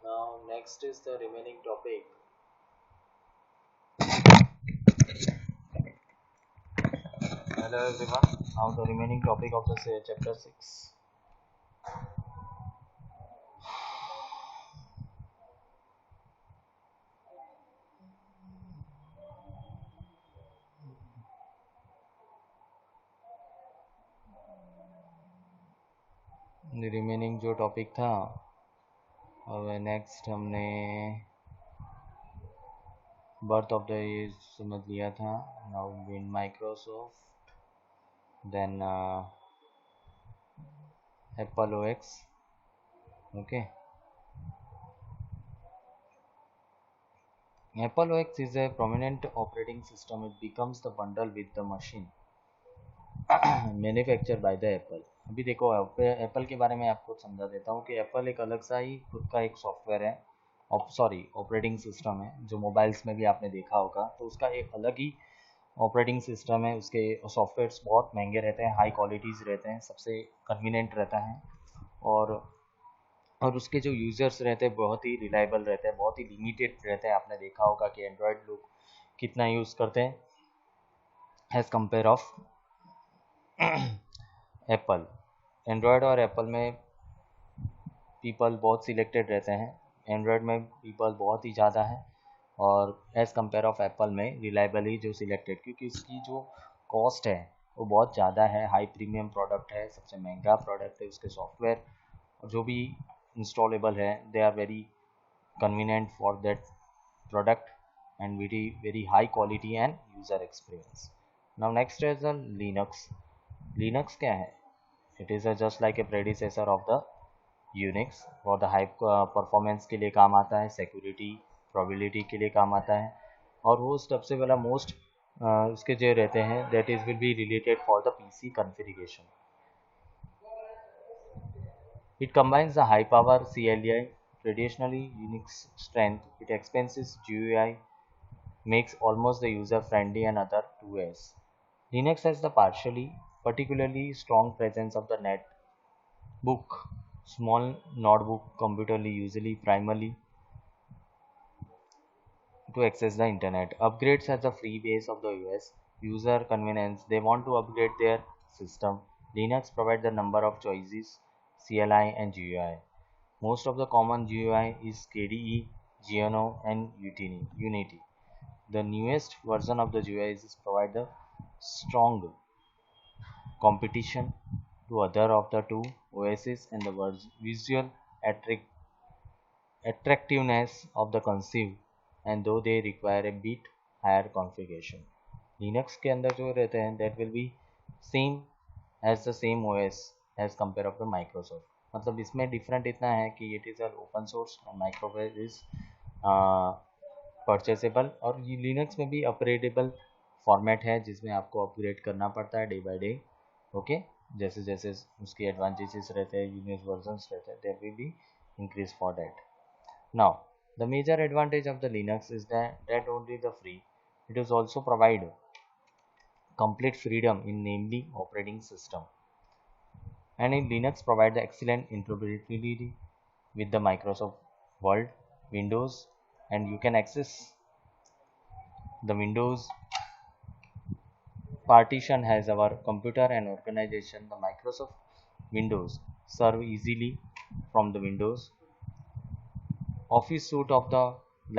Now next is the remaining topic. Hello everyone. Now the remaining topic of the chapter 6. Remaining जो topic था अब next हमने birth of the ये समझ लिया था. Now in Microsoft, then Apple OX. Okay, Apple OS is a prominent operating system. It becomes the bundle with the machine manufacture by the Apple. अभी देखो एप्पल के बारे में आपको समझा देता हूँ कि एप्पल एक अलग सा ही खुद का एक सॉफ्टवेयर है, ऑपरेटिंग सिस्टम है, जो मोबाइल्स में भी आपने देखा होगा. तो उसका एक अलग ही ऑपरेटिंग सिस्टम है. उसके सॉफ्टवेयर्स बहुत महंगे रहते हैं, हाई क्वालिटीज़ रहते हैं, सबसे कन्वीनियंट रहता है. और उसके जो यूज़र्स रहते हैं बहुत ही रिलायबल रहते हैं, बहुत ही लिमिटेड रहते हैं. आपने देखा होगा कि एंड्रॉयड लोग कितना यूज़ करते हैं as compare of Apple. Android और एप्पल में पीपल बहुत सिलेक्टेड रहते हैं. एंड्रॉयड में पीपल बहुत ही ज़्यादा है और एज़ कम्पेयर ऑफ एप्पल में रिलायबली जो सिलेक्टेड, क्योंकि इसकी जो कॉस्ट है वो बहुत ज़्यादा है. हाई प्रीमियम प्रोडक्ट है, सबसे महंगा प्रोडक्ट है. उसके सॉफ्टवेयर जो भी इंस्टॉलेबल है they are very convenient for that product and very high quality and user experience. Now next is the Linux. Linux क्या है? It is just like a predecessor of the Unix. for the high performance के लिए काम आता है, security probability के लिए काम आता है, और वो सबसे वाला मोस्ट उसके जो रहते हैं that is will be related for the PC configuration. It combines the high power CLI, traditionally Unix strength, it expenses GUI, makes almost the user friendly and other 2S. Linux has the particularly strong presence of the netbook, small notebook computer usually primarily to access the internet. Upgrades has the free base of the OS, user convenience, they want to upgrade their system. Linux provides the number of choices, CLI and GUI. Most of the common GUI is KDE, GNOME and Unity. The newest version of the GUI is provide the strong competition to other of the two OSs and the visual attractiveness of the conceive, and though they require a bit higher configuration. Linux के अंदर जो रहते हैं that will be same as the same OS as compare of the Microsoft. मतलब इसमें different इतना है कि इट इज़ ओपन सोर्स और माइक्रोसॉफ्ट इज परचेसेबल, और ये लिनक्स में भी अपग्रेडेबल फॉर्मेट है जिसमें आपको अपग्रेड करना पड़ता है डे बाय डे. ओके, जैसे जैसे उसके एडवांटेजेस रहते हैं, यूनिक वर्जन्स रहते हैं, there will be increase for that. Now, the major advantage of the Linux is that only the free. It is also provide complete freedom in namely operating system. And in Linux provide the excellent interoperability with the Microsoft Word, Windows, and you can access the Windows partition has our computer and organization. The Microsoft Windows serve easily from the Windows Office suite of the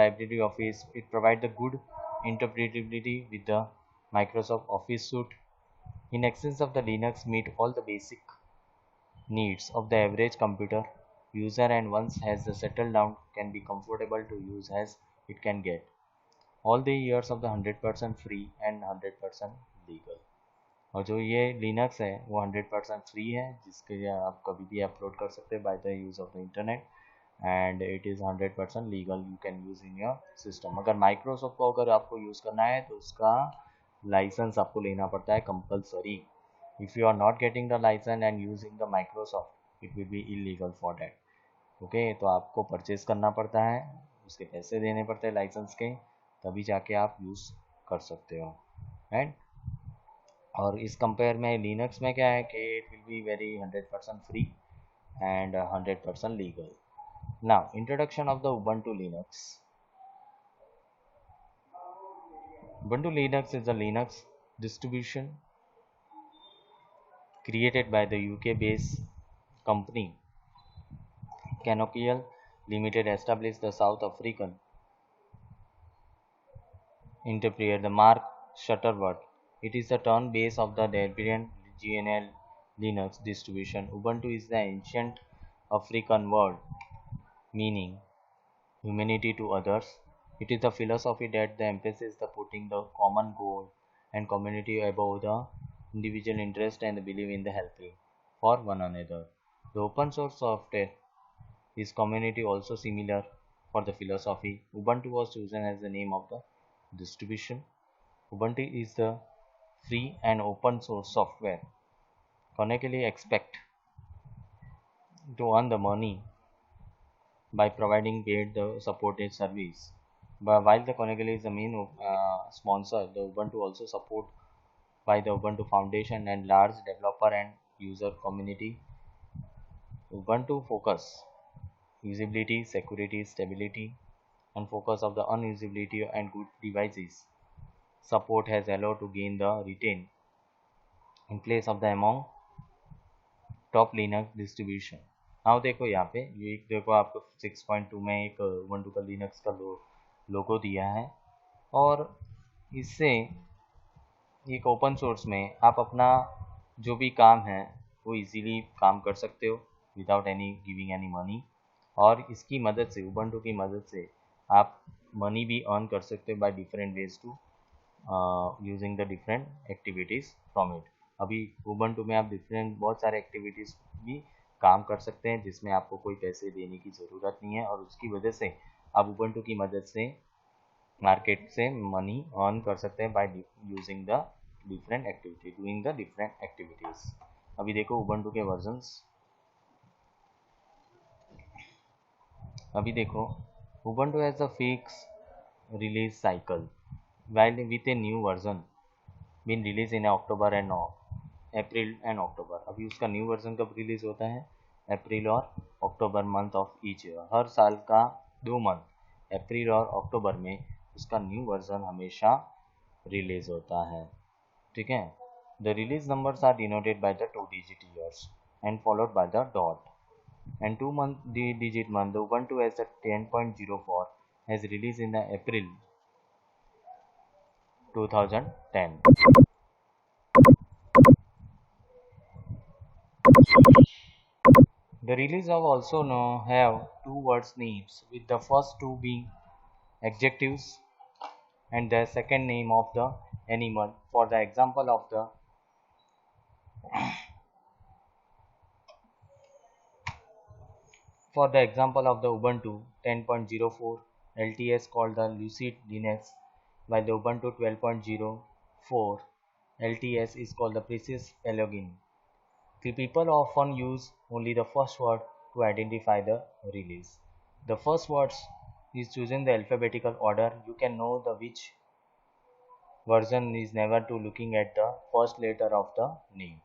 library office. It provides the good interoperability with the Microsoft Office suite. In essence of the Linux meet all the basic needs of the average computer user, and once has the settled down can be comfortable to use as it can get. All the years of the 100% free and 100% legal. और जो ये Linux है वो 100% free है, जिसके लिए आप कभी भी अपलोड कर सकते हैं by the use of the internet, and it is 100% legal, you can use in your system. अगर माइक्रोसॉफ्ट को अगर आपको यूज़ करना है तो उसका लाइसेंस आपको लेना पड़ता है compulsory. If you are not getting the licence and using the Microsoft it will be illegal for that. Okay, तो आपको परचेज करना पड़ता है, उसके पैसे देने पड़ते हैं लाइसेंस के, तभी जाके आप यूज़ कर सकते हो. एंड और इस कंपेयर में लिनक्स में क्या है कि it will be very 100% free and 100% legal. Now, introduction of the Ubuntu Linux. Ubuntu Linux is a Linux distribution created by the UK-based company Canopial Limited, established the South African interpreter the Mark Shuttleworth. It is the turn base of the Debian GNL Linux distribution. Ubuntu is the ancient African word meaning humanity to others. It is the philosophy that the emphasis the putting the common goal and community above the individual interest and the belief in the helping for one another. The open source software is community also similar for the philosophy. Ubuntu was chosen as the name of the distribution. Ubuntu is the free and open source software. Connectly expect to earn the money by providing paid the supported service. But while the Connectly is the main sponsor, the Ubuntu also support by the Ubuntu Foundation and large developer and user community. Ubuntu focus usability, security, stability, and focus of the unusability and good devices. Support has allowed to gain the retain in place of the among top Linux distribution. Now देखो यहाँ पे ये देखो आपको 6.2 में एक ubuntu का Linux का लोगो दिया है और इससे एक ओपन सोर्स में आप अपना जो भी काम है वो इजीली काम कर सकते हो without any giving any money. और इसकी मदद से ubuntu की मदद से आप मनी भी अर्न कर सकते हो by different ways to using the different activities from it. अभी ubuntu में आप डिफरेंट बहुत सारे एक्टिविटीज़ भी काम कर सकते हैं जिसमें आपको कोई पैसे देने की ज़रूरत नहीं है और उसकी वजह से आप ubuntu की मदद से मार्केट से मनी अर्न कर सकते हैं by using the different activity doing the different activities. अभी देखो ubuntu के वर्जन्स। अभी देखो ubuntu has a fix release cycle while with a new version been released in October and April and October. अभी उसका न्यू वर्जन कब release होता है? अप्रैल और अक्टूबर मंथ ऑफ ईच ईयर। हर साल का 2 मंथ अप्रैल और अक्टूबर में उसका न्यू वर्जन हमेशा रिलीज होता है। ठीक है। The release numbers are denoted by the 2 digit years and followed by the dot and 2 digit month. The Ubuntu as a 10.04 has released in the April 2010. The release of also now have 2 words names, with the first 2 being adjectives and the second name of the animal. For the example of the Ubuntu 10.04 LTS called the Lucid Linux, while the Ubuntu 12.04 LTS is called the Precious Elegant. The people often use only the first word to identify the release. The first words is chosen the alphabetical order. You can know the which version is never to looking at the first letter of the name.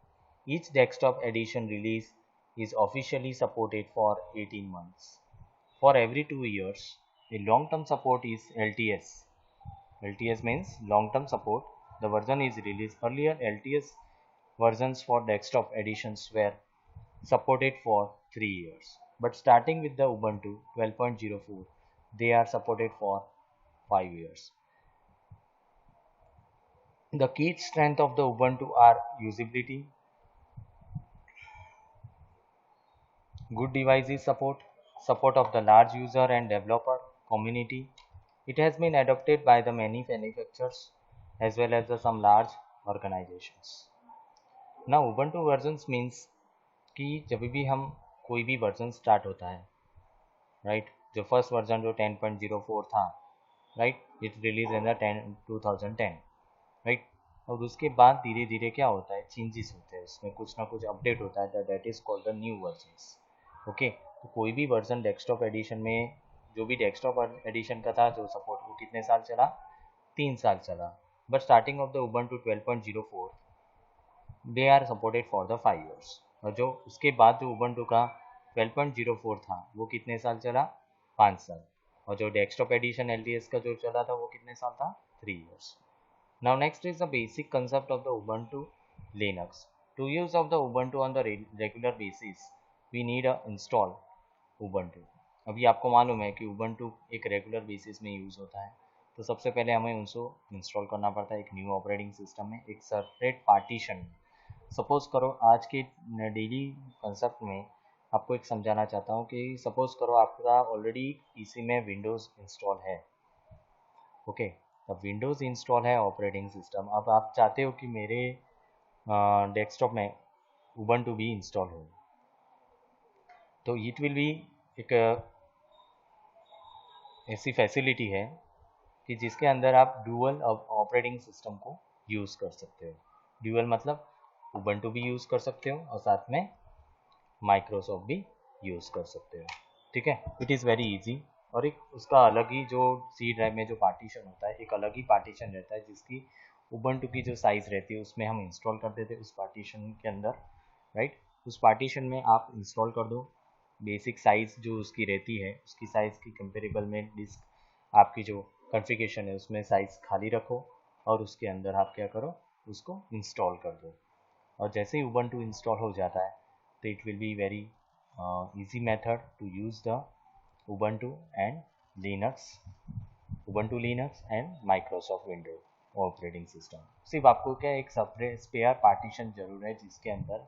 Each desktop edition release is officially supported for 18 months. For every 2 years, a long-term support is LTS. LTS means long-term support. The version is released. Earlier LTS versions for desktop editions were supported for 3 years, but starting with the Ubuntu 12.04 they are supported for 5 years. The key strength of the Ubuntu are usability, good devices support, support of the large user and developer community. It has been adopted by the many manufacturers as well as some large organizations. Now Ubuntu versions means कि जब भी हम कोई भी version start होता है right, जो first version जो 10.04 था right, it release in the 2010 right, और उसके बाद धीरे धीरे क्या होता है, चेंजेस होते हैं उसमें, कुछ ना कुछ अपडेट होता है, that is called the new versions. Okay, तो कोई भी वर्जन डेस्कटॉप एडिशन में जो भी डेस्कटॉप एडिशन का था जो सपोर्ट वो कितने साल चला? 3 साल चला। But starting of the Ubuntu 12.04 they are supported for the 5 years। और जो उसके बाद जो Ubuntu का 12.04 था वो कितने साल चला, 5 साल। और जो डेस्कटॉप एडिशन LTS का जो चला था वो कितने साल था, 3 years। Now next is the basic concept of the Ubuntu Linux. To use of the Ubuntu on the regular basis, we need a install Ubuntu। अभी आपको मालूम है कि Ubuntu एक रेगुलर बेसिस में यूज़ होता है, तो सबसे पहले हमें उनको इंस्टॉल करना पड़ता है एक न्यू ऑपरेटिंग सिस्टम में, एक सेपरेट पार्टीशन में। सपोज करो आज के डेली कंसेप्ट में आपको एक समझाना चाहता हूँ कि सपोज करो आपका ऑलरेडी पीसी में विंडोज़ इंस्टॉल है, ओके। अब विंडोज़ इंस्टॉल है ऑपरेटिंग सिस्टम, अब आप चाहते हो कि मेरे डेस्कटॉप में उबंटू भी इंस्टॉल हो, तो इट विल बी एक ऐसी फैसिलिटी है कि जिसके अंदर आप डुअल ऑपरेटिंग सिस्टम को यूज़ कर सकते हो। डुअल मतलब उबंटू भी यूज़ कर सकते हो और साथ में माइक्रोसॉफ्ट भी यूज़ कर सकते हो, ठीक है। It is very easy. और एक उसका अलग ही जो सी ड्राइव में जो पार्टीशन होता है, एक अलग ही पार्टीशन रहता है जिसकी उबंटू की जो साइज़ रहती है उसमें हम इंस्टॉल कर देते उस पार्टीशन के अंदर, राइट। उस पार्टीशन में आप इंस्टॉल कर दो, बेसिक साइज़ जो उसकी रहती है उसकी साइज़ की कंपेरेबल में डिस्क आपकी जो कॉन्फ़िगरेशन है उसमें साइज़ खाली रखो और उसके अंदर आप क्या करो, उसको इंस्टॉल कर दो। और जैसे ही उबंटू इंस्टॉल हो जाता है तो it will be very easy method to use the Ubuntu and Linux, Ubuntu Linux and Microsoft Windows operating system. सिर्फ आपको क्या एक सेपरेट स्पेयर पार्टीशन जरूर है जिसके अंदर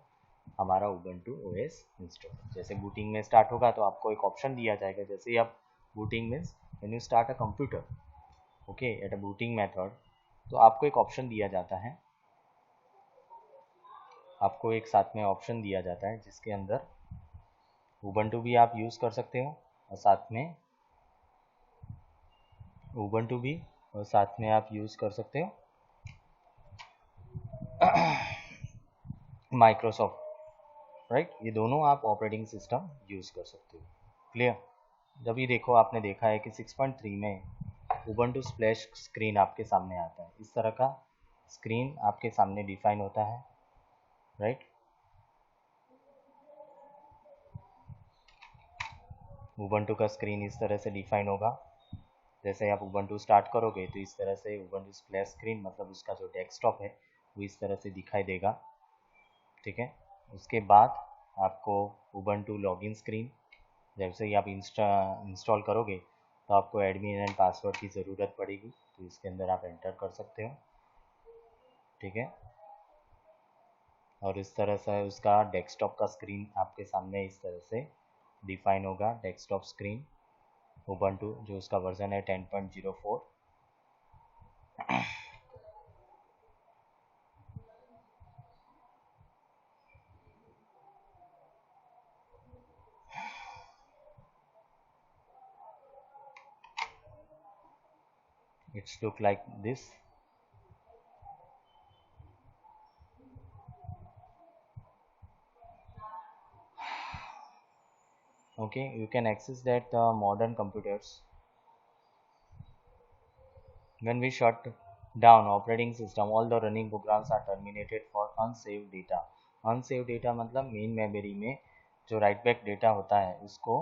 हमारा Ubuntu OS इंस्टॉल। जैसे बूटिंग में स्टार्ट होगा तो आपको एक ऑप्शन दिया जाएगा, जैसे ही आप booting means when you start a computer, okay, at a booting method, तो आपको एक ऑप्शन दिया जाता है, आपको एक साथ में ऑप्शन दिया जाता है जिसके अंदर उबंटू भी आप यूज़ कर सकते हो और साथ में उबंटू भी और साथ में आप यूज़ कर सकते हो माइक्रोसॉफ्ट, राइट। ये दोनों आप ऑपरेटिंग सिस्टम यूज़ कर सकते हो, क्लियर। जब ये देखो आपने देखा है कि 6.3 में उबंटू स्प्लैश स्क्रीन आपके सामने आता है, इस तरह का स्क्रीन आपके सामने डिफाइन होता है, राइट। उबंटू का स्क्रीन इस तरह से डिफाइन होगा। जैसे आप उबंटू स्टार्ट करोगे तो इस तरह से उबंटू स्प्लैश स्क्रीन मतलब उसका जो डेस्कटॉप है वो इस तरह से दिखाई देगा, ठीक है। उसके बाद आपको उबंटू लॉगिन स्क्रीन, जैसे ही आप इंस्टॉल करोगे तो आपको एडमिन एंड पासवर्ड की ज़रूरत पड़ेगी, तो इसके अंदर आप एंटर कर सकते हो, ठीक है। और इस तरह से उसका डेस्कटॉप का स्क्रीन आपके सामने इस तरह से डिफाइन होगा, डेस्कटॉप स्क्रीन उबंटू जो उसका वर्जन है 10.04। It's look like this, okay. You can access that modern computers. When we shut down operating system, all the running programs are terminated for unsaved data। unsaved data मतलब main memory में जो right back data होता है उसको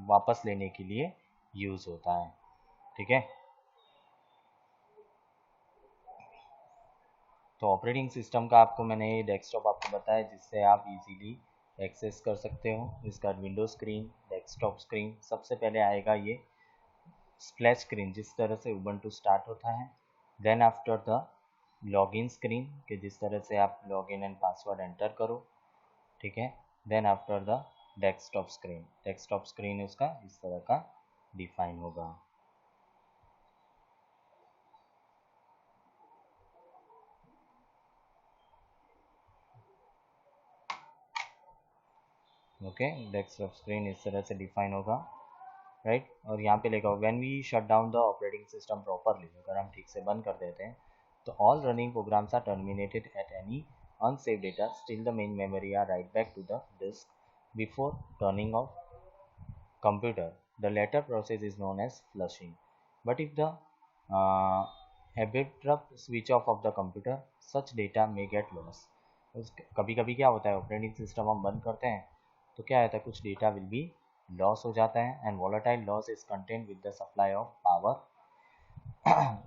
वापस लेने के लिए यूज़ होता है, ठीक है। तो ऑपरेटिंग सिस्टम का आपको मैंने ये डेस्कटॉप आपको बताया जिससे आप इजीली एक्सेस कर सकते हो। इसका विंडो स्क्रीन, डेस्कटॉप स्क्रीन, सबसे पहले आएगा ये स्प्लैश स्क्रीन जिस तरह से उबंटू स्टार्ट होता है। Then after the login screen कि जिस तरह से आप लॉगिन एंड पासवर्ड एंटर करो, ठीक है। Then after the desktop screen उसका इस तरह का डिफाइन होगा, ओके। डेस्कटॉप स्क्रीन इस तरह से डिफाइन होगा, राइट। और यहाँ पे लिखा हो when we shut down the operating system properly, अगर हम ठीक से बंद कर देते हैं तो all running programs are terminated at any unsaved data, still the main memory are write back to the disk before turning off computer. The latter process is known as flushing. But if the abrupt switch off of the computer, such data may get lost। कभी कभी क्या होता है operating system हम बंद करते हैं तो क्या होता है, कुछ डेटा विल बी लॉस हो जाता है, and volatile loss is content with the supply of power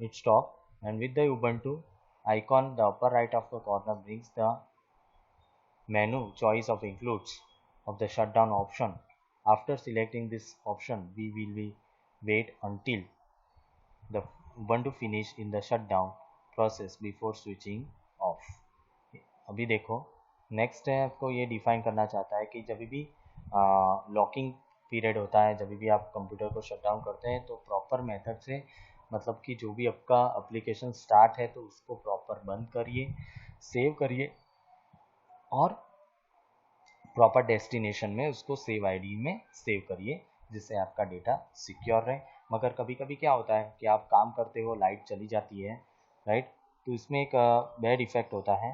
it stop, and with the Ubuntu icon the upper right of the corner brings the menu choice of includes of the shutdown option. After selecting this option we will be wait until the Ubuntu finish in the shutdown process before switching off. अभी देखो next है, आपको ये define करना चाहता है कि जब भी लॉकिंग पीरियड होता है, जब भी आप कंप्यूटर को शट डाउन करते हैं तो प्रॉपर मेथड से, मतलब कि जो भी आपका एप्लीकेशन स्टार्ट है तो उसको प्रॉपर बंद करिए, सेव करिए और प्रॉपर डेस्टिनेशन में उसको सेव आईडी में सेव करिए, जिससे आपका डेटा सिक्योर रहे। मगर कभी कभी क्या होता है कि आप काम करते हो, लाइट चली जाती है, राइट, तो इसमें एक बैड इफेक्ट होता है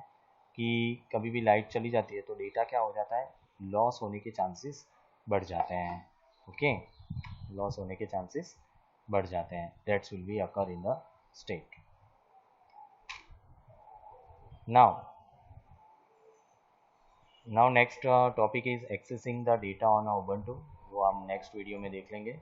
कि कभी भी लाइट चली जाती है तो डेटा क्या हो जाता है, लॉस होने के चांसेस बढ़ जाते हैं। ओके, लॉस होने के चांसेस बढ़ जाते हैं, that's will be occur in the state. Now next topic is accessing the data on Ubuntu, वो हम नेक्स्ट वीडियो में देख लेंगे।